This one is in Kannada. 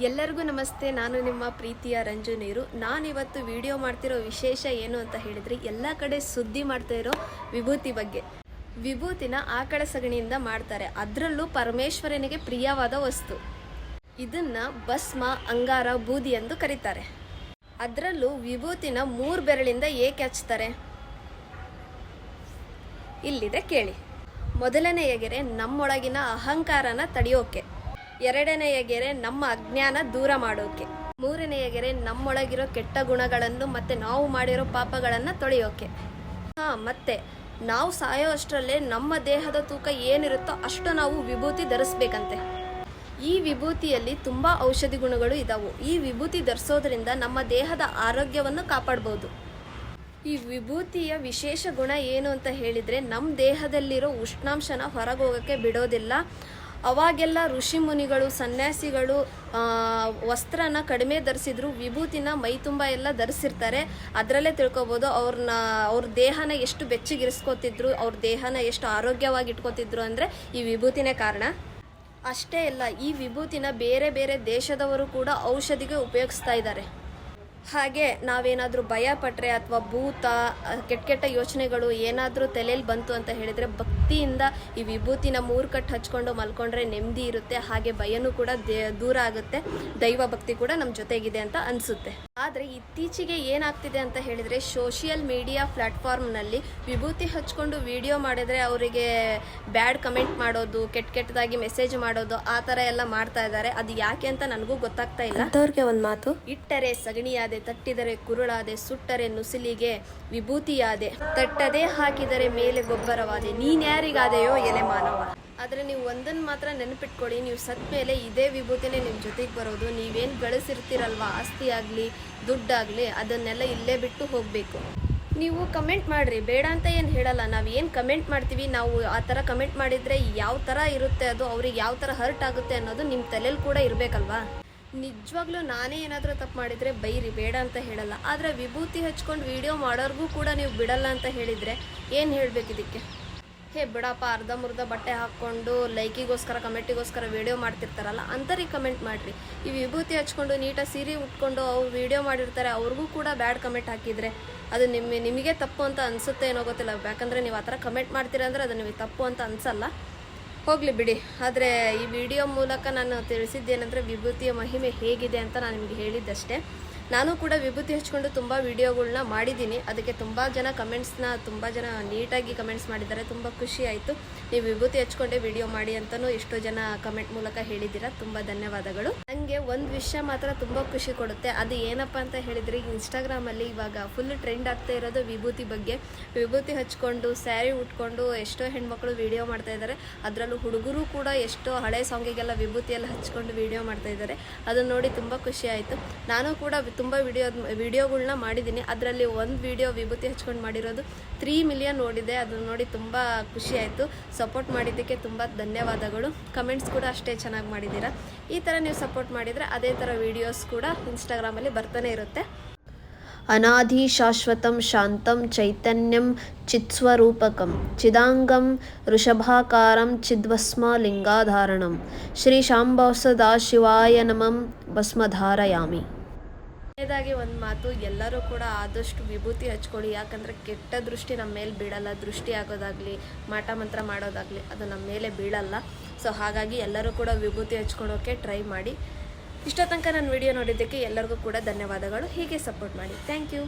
ಎಲ್ಲರಿಗೂ ನಮಸ್ತೆ. ನಾನು ನಿಮ್ಮ ಪ್ರೀತಿಯ ರಂಜು ನೀರು. ನಾನಿವತ್ತು ವಿಡಿಯೋ ಮಾಡ್ತಿರೋ ವಿಶೇಷ ಏನು ಅಂತ ಹೇಳಿದ್ರೆ, ಎಲ್ಲ ಕಡೆ ಸುದ್ದಿ ಮಾಡ್ತಾ ಇರೋ ವಿಭೂತಿ ಬಗ್ಗೆ. ವಿಭೂತಿನ ಆಕಳ ಸಗಣಿಯಿಂದ ಮಾಡ್ತಾರೆ, ಅದರಲ್ಲೂ ಪರಮೇಶ್ವರನಿಗೆ ಪ್ರಿಯವಾದ ವಸ್ತು. ಇದನ್ನ ಭಸ್ಮ, ಅಂಗಾರ, ಬೂದಿ ಎಂದು ಕರೀತಾರೆ. ಅದರಲ್ಲೂ ವಿಭೂತಿನ 3 ಬೆರಳಿಂದ ಏಕೆ ಹಚ್ತಾರೆ? ಇಲ್ಲಿದೆ ಕೇಳಿ. ಮೊದಲನೆಯ ಗೆರೆ ನಮ್ಮೊಳಗಿನ ಅಹಂಕಾರನ ತಡೆಯೋಕೆ, ಎರಡನೆಯ ಗೆರೆ ನಮ್ಮ ಅಜ್ಞಾನ ದೂರ ಮಾಡೋಕೆ, ಮೂರನೆಯ ಗೆರೆ ನಮ್ಮೊಳಗಿರೋ ಕೆಟ್ಟ ಗುಣಗಳನ್ನು ಮತ್ತೆ ನಾವು ಮಾಡಿರೋ ಪಾಪಗಳನ್ನು ತೊಳೆಯೋಕೆ. ಮತ್ತೆ ನಾವು ಸಾಯೋ ಅಷ್ಟರಲ್ಲೇ ನಮ್ಮ ದೇಹದ ತೂಕ ಏನಿರುತ್ತೋ ಅಷ್ಟು ನಾವು ವಿಭೂತಿ ಧರಿಸ್ಬೇಕಂತೆ. ಈ ವಿಭೂತಿಯಲ್ಲಿ ತುಂಬ ಔಷಧಿ ಗುಣಗಳು ಇದಾವು. ಈ ವಿಭೂತಿ ಧರಿಸೋದ್ರಿಂದ ನಮ್ಮ ದೇಹದ ಆರೋಗ್ಯವನ್ನು ಕಾಪಾಡ್ಬೋದು. ಈ ವಿಭೂತಿಯ ವಿಶೇಷ ಗುಣ ಏನು ಅಂತ ಹೇಳಿದರೆ, ನಮ್ಮ ದೇಹದಲ್ಲಿರೋ ಉಷ್ಣಾಂಶನ ಹೊರಗೋಗೋಕ್ಕೆ ಬಿಡೋದಿಲ್ಲ. ಅವಾಗೆಲ್ಲ ಋಷಿ ಮುನಿಗಳು, ಸನ್ಯಾಸಿಗಳು ವಸ್ತ್ರನ ಕಡಿಮೆ ಧರಿಸಿದ್ರು, ವಿಭೂತಿನ ಮೈ ತುಂಬ ಎಲ್ಲ ಧರಿಸಿರ್ತಾರೆ. ಅದರಲ್ಲೇ ತಿಳ್ಕೊಬೋದು ಅವ್ರ ದೇಹನ ಎಷ್ಟು ಬೆಚ್ಚಗಿರಿಸ್ಕೋತಿದ್ರು, ಅವ್ರ ದೇಹನ ಎಷ್ಟು ಆರೋಗ್ಯವಾಗಿ ಇಟ್ಕೋತಿದ್ರು ಅಂದರೆ ಈ ವಿಭೂತಿನೇ ಕಾರಣ. ಅಷ್ಟೇ ಅಲ್ಲ, ಈ ವಿಭೂತಿನ ಬೇರೆ ಬೇರೆ ದೇಶದವರು ಕೂಡ ಔಷಧಿಗೆ ಉಪಯೋಗಿಸ್ತಾ ಇದ್ದಾರೆ. ಹಾಗೆ ನಾವೇನಾದರೂ ಭಯ ಪಟ್ಟರೆ ಅಥವಾ ಭೂತ, ಕೆಟ್ಟ ಯೋಚನೆಗಳು ಏನಾದರೂ ತಲೆಯಲ್ಲಿ ಬಂತು ಅಂತ ಹೇಳಿದರೆ, ಭಕ್ತಿಯಿಂದ ಈ ವಿಭೂತಿನ 3 ಕಟ್ಟು ಹಚ್ಕೊಂಡು ಮಲ್ಕೊಂಡ್ರೆ ನೆಮ್ಮದಿ ಇರುತ್ತೆ. ಹಾಗೆ ಭಯನೂ ಕೂಡ ದೂರ ಆಗುತ್ತೆ. ದೈವ ಭಕ್ತಿ ಕೂಡ ನಮ್ಮ ಜೊತೆಗಿದೆ ಅಂತ ಅನಿಸುತ್ತೆ. ಆದರೆ ಇತ್ತೀಚೆಗೆ ಏನಾಗ್ತಿದೆ ಅಂತ ಹೇಳಿದರೆ, ಸೋಷಿಯಲ್ ಮೀಡಿಯಾ ಪ್ಲ್ಯಾಟ್ಫಾರ್ಮ್ನಲ್ಲಿ ವಿಭೂತಿ ಹಚ್ಕೊಂಡು ವಿಡಿಯೋ ಮಾಡಿದರೆ ಅವರಿಗೆ ಬ್ಯಾಡ್ ಕಮೆಂಟ್ ಮಾಡೋದು, ಕೆಟ್ಟದಾಗಿ ಮೆಸೇಜ್ ಮಾಡೋದು, ಆ ಥರ ಎಲ್ಲ ಮಾಡ್ತಾ ಇದ್ದಾರೆ. ಅದು ಯಾಕೆ ಅಂತ ನನಗೂ ಗೊತ್ತಾಗ್ತಾ ಇಲ್ಲ. ಅಂಥವ್ರಿಗೆ ಒಂದು ಮಾತು: ಇಟ್ಟರೆ ಸಗಣಿಯಾದೆ, ತಟ್ಟಿದರೆ ಕುರುಳಾದೆ, ಸುಟ್ಟರೆ ನುಸಿಲಿಗೆ ವಿಭೂತಿಯಾದೆ, ತಟ್ಟದೆ ಹಾಕಿದರೆ ಮೇಲೆ ಗೊಬ್ಬರವಾದೆ, ನೀನ್ಯಾರಿಗಾದೆಯೋ ಎಲೆ ಮಾನವ. ಆದರೆ ನೀವು ಒಂದನ್ನು ಮಾತ್ರ ನೆನಪಿಟ್ಕೊಳ್ಳಿ, ನೀವು ಸತ್ತ ಮೇಲೆ ಇದೇ ವಿಭೂತಿನೇ ನಿಮ್ಮ ಜೊತೆಗೆ ಬರೋದು. ನೀವೇನು ಗಳಿಸಿರ್ತೀರಲ್ವ, ಆಸ್ತಿ ಆಗಲಿ ದುಡ್ಡಾಗಲಿ, ಅದನ್ನೆಲ್ಲ ಇಲ್ಲೇ ಬಿಟ್ಟು ಹೋಗಬೇಕು. ನೀವು ಕಮೆಂಟ್ ಮಾಡಿರಿ, ಬೇಡ ಅಂತ ಏನು ಹೇಳಲ್ಲ. ನಾವು ಏನು ಕಮೆಂಟ್ ಮಾಡ್ತೀವಿ, ನಾವು ಆ ಥರ ಕಮೆಂಟ್ ಮಾಡಿದರೆ ಯಾವ ಥರ ಇರುತ್ತೆ, ಅದು ಅವ್ರಿಗೆ ಯಾವ ಥರ ಹರ್ಟ್ ಆಗುತ್ತೆ ಅನ್ನೋದು ನಿಮ್ಮ ತಲೆಯಲ್ಲಿ ಕೂಡ ಇರಬೇಕಲ್ವಾ. ನಿಜವಾಗ್ಲೂ ನಾನೇ ಏನಾದರೂ ತಪ್ಪು ಮಾಡಿದರೆ ಬೈರಿ, ಬೇಡ ಅಂತ ಹೇಳಲ್ಲ. ಆದರೆ ವಿಭೂತಿ ಹಚ್ಕೊಂಡು ವಿಡಿಯೋ ಮಾಡೋರ್ಗೂ ಕೂಡ ನೀವು ಬಿಡಲ್ಲ ಅಂತ ಹೇಳಿದರೆ ಏನು ಹೇಳಬೇಕು ಇದಕ್ಕೆ? ಬಿಡಪ್ಪ, ಅರ್ಧಂಬರ್ಧ ಬಟ್ಟೆ ಹಾಕ್ಕೊಂಡು ಲೈಕಿಗೋಸ್ಕರ, ಕಮೆಂಟಿಗೋಸ್ಕರ ವಿಡಿಯೋ ಮಾಡ್ತಿರ್ತಾರಲ್ಲ, ಅಂಥವ್ರಿಗೆ ಕಮೆಂಟ್ ಮಾಡಿರಿ. ಈ ವಿಭೂತಿ ಹಚ್ಕೊಂಡು ನೀಟಾಗಿ ಸೀರೆ ಉಟ್ಕೊಂಡು ಅವ್ರು ವಿಡಿಯೋ ಮಾಡಿರ್ತಾರೆ, ಅವ್ರಿಗೂ ಕೂಡ ಬ್ಯಾಡ್ ಕಮೆಂಟ್ ಹಾಕಿದರೆ ಅದು ನಿಮಗೆ ತಪ್ಪು ಅಂತ ಅನಿಸುತ್ತೆ ಏನೋ ಗೊತ್ತಿಲ್ಲ. ಯಾಕಂದರೆ ನೀವು ಆ ಥರ ಕಮೆಂಟ್ ಮಾಡ್ತೀರ ಅಂದರೆ ಅದು ನಿಮಗೆ ತಪ್ಪು ಅಂತ ಅನಿಸಲ್ಲ. ಹೋಗಲಿ ಬಿಡಿ. ಆದರೆ ಈ ವಿಡಿಯೋ ಮೂಲಕ ನಾನು ತಿಳಿಸಿದ್ದೇನೆಂದರೆ, ವಿಭೂತಿಯ ಮಹಿಮೆ ಹೇಗಿದೆ ಅಂತ ನಾನು ನಿಮಗೆ ಹೇಳಿದ್ದಷ್ಟೇ. ನಾನು ಕೂಡ ವಿಭೂತಿ ಹಚ್ಕೊಂಡು ತುಂಬ ವಿಡಿಯೋಗಳನ್ನ ಮಾಡಿದ್ದೀನಿ. ಅದಕ್ಕೆ ತುಂಬ ಜನ ತುಂಬ ಜನ ನೀಟಾಗಿ ಕಮೆಂಟ್ಸ್ ಮಾಡಿದ್ದಾರೆ. ತುಂಬ ಖುಷಿ ಆಯಿತು. ನೀವು ವಿಭೂತಿ ಹಚ್ಕೊಂಡೇ ವಿಡಿಯೋ ಮಾಡಿ ಅಂತಲೂ ಎಷ್ಟೋ ಜನ ಕಮೆಂಟ್ ಮೂಲಕ ಹೇಳಿದ್ದೀರಾ. ತುಂಬ ಧನ್ಯವಾದಗಳು. ನನಗೆ ಒಂದು ವಿಷಯ ಮಾತ್ರ ತುಂಬ ಖುಷಿ ಕೊಡುತ್ತೆ. ಅದು ಏನಪ್ಪ ಅಂತ ಹೇಳಿದರೆ, ಇನ್ಸ್ಟಾಗ್ರಾಮಲ್ಲಿ ಇವಾಗ ಫುಲ್ ಟ್ರೆಂಡ್ ಆಗ್ತಾ ಇರೋದು ವಿಭೂತಿ ಬಗ್ಗೆ. ವಿಭೂತಿ ಹಚ್ಕೊಂಡು ಸ್ಯಾರಿ ಉಟ್ಕೊಂಡು ಎಷ್ಟೋ ಹೆಣ್ಮಕ್ಳು ವಿಡಿಯೋ ಮಾಡ್ತಾ ಇದ್ದಾರೆ. ಅದರಲ್ಲೂ ಹುಡುಗರು ಕೂಡ ಎಷ್ಟೋ ಹಳೆ ಸಾಂಗಿಗೆಲ್ಲ ವಿಭೂತಿ ಎಲ್ಲ ಹಚ್ಕೊಂಡು ವಿಡಿಯೋ ಮಾಡ್ತಾ ಇದ್ದಾರೆ. ಅದನ್ನು ನೋಡಿ ತುಂಬ ಖುಷಿ ಆಯಿತು. ನಾನು ಕೂಡ ತುಂಬ ವಿಡಿಯೋಗಳನ್ನ ಮಾಡಿದ್ದೀನಿ. ಅದರಲ್ಲಿ ಒಂದು ವಿಡಿಯೋ ವಿಭೂತಿ ಹಚ್ಕೊಂಡು ಮಾಡಿರೋದು 3 ಮಿಲಿಯನ್ ನೋಡಿದೆ. ಅದನ್ನು ನೋಡಿ ತುಂಬ ಖುಷಿ ಆಯಿತು. ಸಪೋರ್ಟ್ ಮಾಡಿದ್ದಕ್ಕೆ ತುಂಬ ಧನ್ಯವಾದಗಳು. ಕಮೆಂಟ್ಸ್ ಕೂಡ ಅಷ್ಟೇ ಚೆನ್ನಾಗಿ ಮಾಡಿದ್ದೀರಾ. ಈ ಥರ ನೀವು ಸಪೋರ್ಟ್ ಮಾಡಿದರೆ ಅದೇ ಥರ ವಿಡಿಯೋಸ್ ಕೂಡ ಇನ್ಸ್ಟಾಗ್ರಾಮಲ್ಲಿ ಬರ್ತಾನೆ ಇರುತ್ತೆ. ಅನಾದಿ ಶಾಶ್ವತಂ ಶಾಂತಂ ಚೈತನ್ಯಂ ಚಿತ್ಸ್ವರೂಪಕಂ ಚಿದಾಂಗಂ ವೃಷಭಾಕಾರಂ ಚಿದ್ಭಸ್ಮ ಲಿಂಗಾಧಾರಣಂ ಶ್ರೀ ಶಾಂಭವಸದಾಶಿವಾಯ ನಮಃ ಭಸ್ಮಧಾರಯಾಮಿ. ಕೊನೆಯದಾಗಿ ಒಂದು ಮಾತು, ಎಲ್ಲರೂ ಕೂಡ ಆದಷ್ಟು ವಿಭೂತಿ ಹಚ್ಕೊಳ್ಳಿ. ಯಾಕಂದರೆ ಕೆಟ್ಟ ದೃಷ್ಟಿ ನಮ್ಮ ಮೇಲೆ ಬೀಳಲ್ಲ. ದೃಷ್ಟಿ ಆಗೋದಾಗಲಿ, ಮಾಟ ಮಂತ್ರ ಮಾಡೋದಾಗಲಿ ಅದು ನಮ್ಮ ಮೇಲೆ ಬೀಳಲ್ಲ. ಸೊ ಹಾಗಾಗಿ ಎಲ್ಲರೂ ಕೂಡ ವಿಭೂತಿ ಹಚ್ಕೊಳೋಕ್ಕೆ ಟ್ರೈ ಮಾಡಿ. ಇಷ್ಟೋ ತನಕ ನನ್ನ ವಿಡಿಯೋ ನೋಡಿದ್ದಕ್ಕೆ ಎಲ್ಲರಿಗೂ ಕೂಡ ಧನ್ಯವಾದಗಳು. ಹೀಗೆ ಸಪೋರ್ಟ್ ಮಾಡಿ. Thank you.